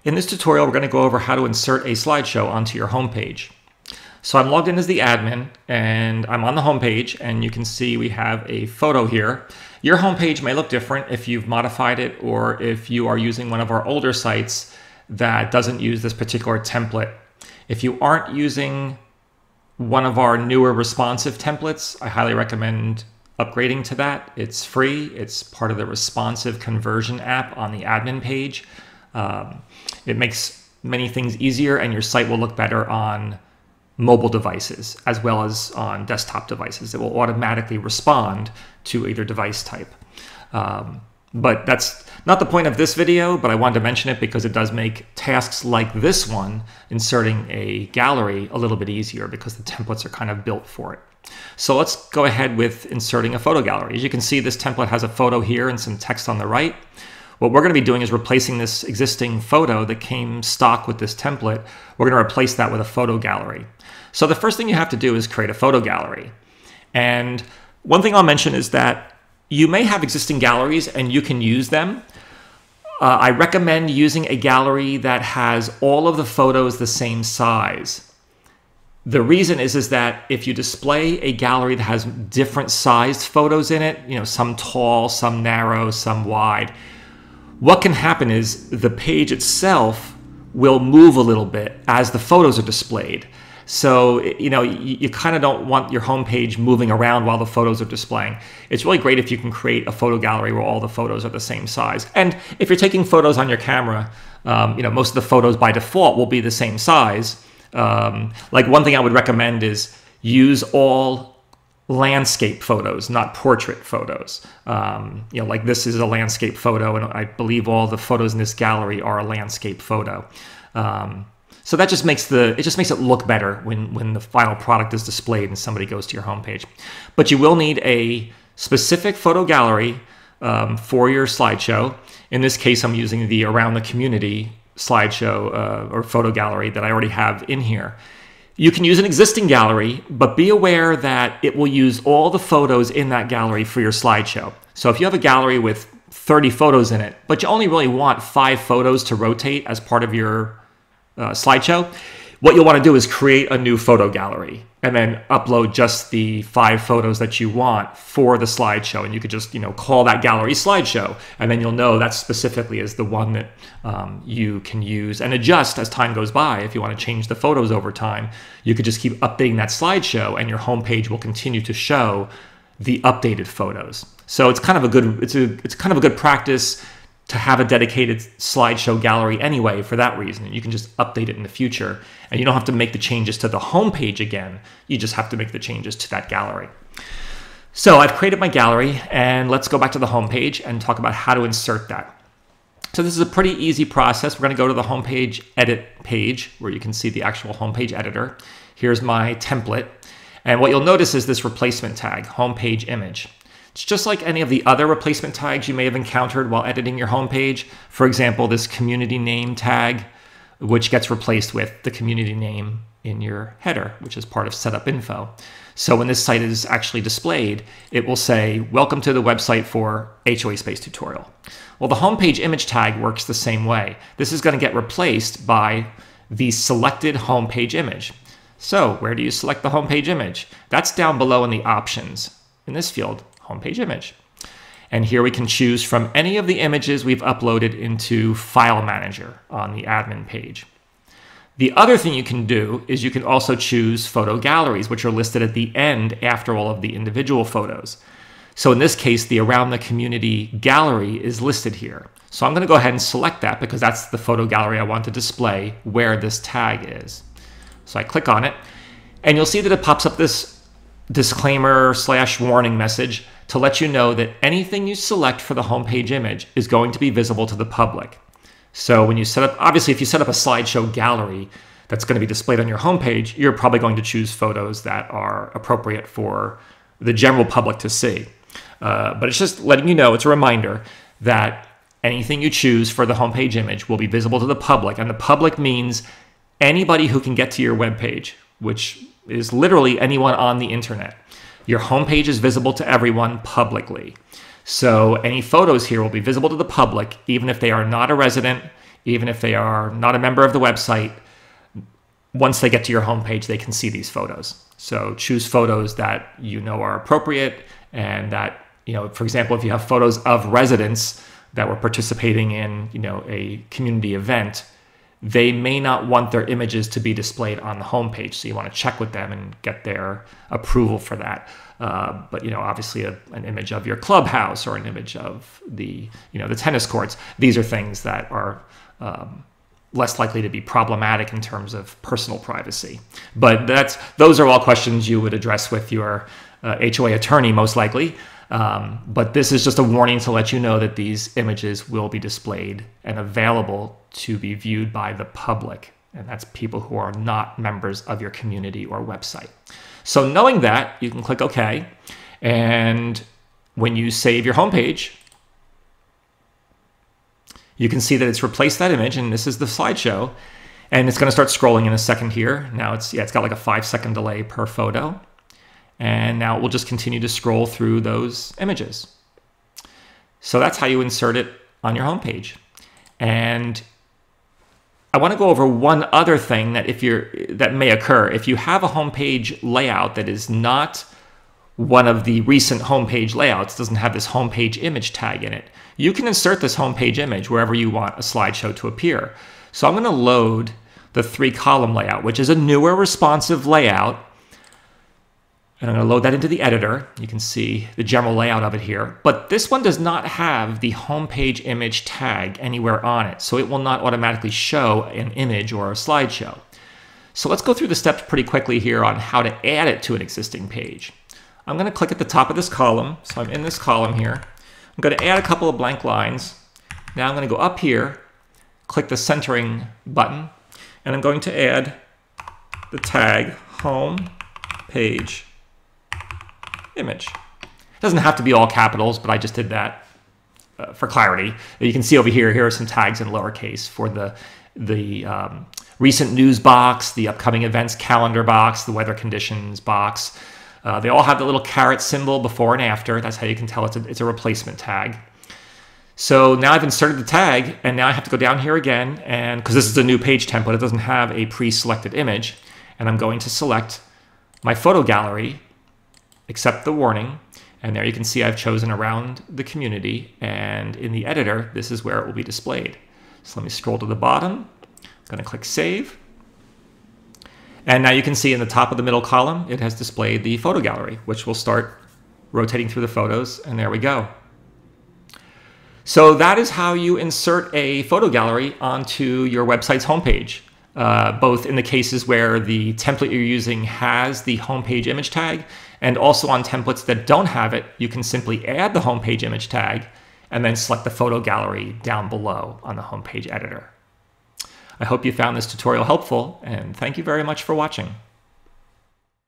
In this tutorial, we're going to go over how to insert a slideshow onto your homepage. So I'm logged in as the admin and I'm on the homepage, and you can see we have a photo here. Your homepage may look different if you've modified it or if you are using one of our older sites that doesn't use this particular template. If you aren't using one of our newer responsive templates, I highly recommend upgrading to that. It's free. It's part of the responsive conversion app on the admin page. It makes many things easier, and your site will look better on mobile devices as well as on desktop devices. It will automatically respond to either device type. But that's not the point of this video, but I wanted to mention it because it does make tasks like this one, inserting a gallery, a little bit easier because the templates are kind of built for it. So let's go ahead with inserting a photo gallery. As you can see, this template has a photo here and some text on the right. What we're going to be doing is replacing this existing photo that came stock with this template. We're going to replace that with a photo gallery. So the first thing you have to do is create a photo gallery. And one thing I'll mention is that you may have existing galleries and you can use them. I recommend using a gallery that has all of the photos the same size. The reason is that if you display a gallery that has different sized photos in it, some tall, some narrow, some wide, what can happen is the page itself will move a little bit as the photos are displayed. So, you kind of don't want your homepage moving around while the photos are displaying. It's really great if you can create a photo gallery where all the photos are the same size. And if you're taking photos on your camera, most of the photos by default will be the same size. Like one thing I would recommend is use all landscape photos, not portrait photos. Like this is a landscape photo, and I believe all the photos in this gallery are a landscape photo. So that just makes it look better when the final product is displayed and somebody goes to your homepage. But you will need a specific photo gallery for your slideshow. In this case, I'm using the Around the Community slideshow or photo gallery that I already have in here. You can use an existing gallery, but be aware that it will use all the photos in that gallery for your slideshow. So if you have a gallery with 30 photos in it, but you only really want 5 photos to rotate as part of your slideshow, what you'll want to do is create a new photo gallery and then upload just the 5 photos that you want for the slideshow. And you could just, call that gallery slideshow, and then you'll know that specifically is the one that you can use and adjust as time goes by. If you want to change the photos over time, you could just keep updating that slideshow, and your homepage will continue to show the updated photos. So it's kind of a good practice to have a dedicated slideshow gallery anyway for that reason. You can just update it in the future, and you don't have to make the changes to the homepage again. You just have to make the changes to that gallery. So I've created my gallery, and let's go back to the homepage and talk about how to insert that. So this is a pretty easy process. We're going to go to the homepage edit page where you can see the actual homepage editor. Here's my template. And what you'll notice is this replacement tag, homepage image. It's just like any of the other replacement tags you may have encountered while editing your homepage. For example, this community name tag, which gets replaced with the community name in your header, which is part of setup info. So when this site is actually displayed, it will say, "Welcome to the website for HOA Space Tutorial." Well, the homepage image tag works the same way. This is going to get replaced by the selected homepage image. So where do you select the homepage image? That's down below in the options in this field, homepage image. And here we can choose from any of the images we've uploaded into File Manager on the admin page. The other thing you can do is you can also choose photo galleries, which are listed at the end after all of the individual photos. So in this case, the Around the Community gallery is listed here. So I'm going to go ahead and select that because that's the photo gallery I want to display where this tag is. So I click on it, and you'll see that it pops up this disclaimer/warning message to let you know that anything you select for the homepage image is going to be visible to the public. So when you set up, obviously if you set up a slideshow gallery that's going to be displayed on your homepage, you're probably going to choose photos that are appropriate for the general public to see. But it's just letting you know, it's a reminder that anything you choose for the homepage image will be visible to the public. And the public means anybody who can get to your webpage, which is literally anyone on the internet. Your homepage is visible to everyone publicly. So any photos here will be visible to the public, even if they are not a resident, Even if they are not a member of the website, once they get to your homepage, they can see these photos. So choose photos that you know are appropriate and that, for example, if you have photos of residents that were participating in, a community event, they may not want their images to be displayed on the homepage. So you want to check with them and get their approval for that. But obviously an image of your clubhouse or an image of the tennis courts. These are things that are less likely to be problematic in terms of personal privacy. But those are all questions you would address with your HOA attorney, most likely. But this is just a warning to let you know that these images will be displayed and available to be viewed by the public. And that's people who are not members of your community or website. So knowing that, you can click OK. And when you save your homepage, you can see that it's replaced that image, and this is the slideshow. And it's going to start scrolling in a second here. Now it's got like a 5-second delay per photo. And now it will just continue to scroll through those images. So that's how you insert it on your homepage. And I want to go over one other thing that may occur. If you have a homepage layout that is not one of the recent homepage layouts, doesn't have this homepage image tag in it, you can insert this homepage image wherever you want a slideshow to appear. So I'm going to load the 3-column layout, which is a newer responsive layout. And I'm going to load that into the editor. You can see the general layout of it here. But this one does not have the homepage image tag anywhere on it, so it will not automatically show an image or a slideshow. So let's go through the steps pretty quickly here on how to add it to an existing page. I'm going to click at the top of this column. So I'm in this column here. I'm going to add a couple of blank lines. Now I'm going to go up here, click the centering button, and I'm going to add the tag home page image. It doesn't have to be all capitals, but I just did that for clarity. You can see over here are some tags in lowercase for the recent news box, the upcoming events calendar box, the weather conditions box. They all have the little caret symbol before and after. That's how you can tell it's a replacement tag. So now I've inserted the tag, and now I have to go down here again, and because this is a new page template, it doesn't have a pre-selected image, and I'm going to select my photo gallery, accept the warning, and there you can see I've chosen around the community, and in the editor, this is where it will be displayed. So let me scroll to the bottom. I'm going to click Save. And now you can see in the top of the middle column, it has displayed the photo gallery, which will start rotating through the photos, and there we go. So that is how you insert a photo gallery onto your website's homepage, both in the cases where the template you're using has the homepage image tag, and also on templates that don't have it, you can simply add the homepage image tag and then select the photo gallery down below on the homepage editor. I hope you found this tutorial helpful, and thank you very much for watching.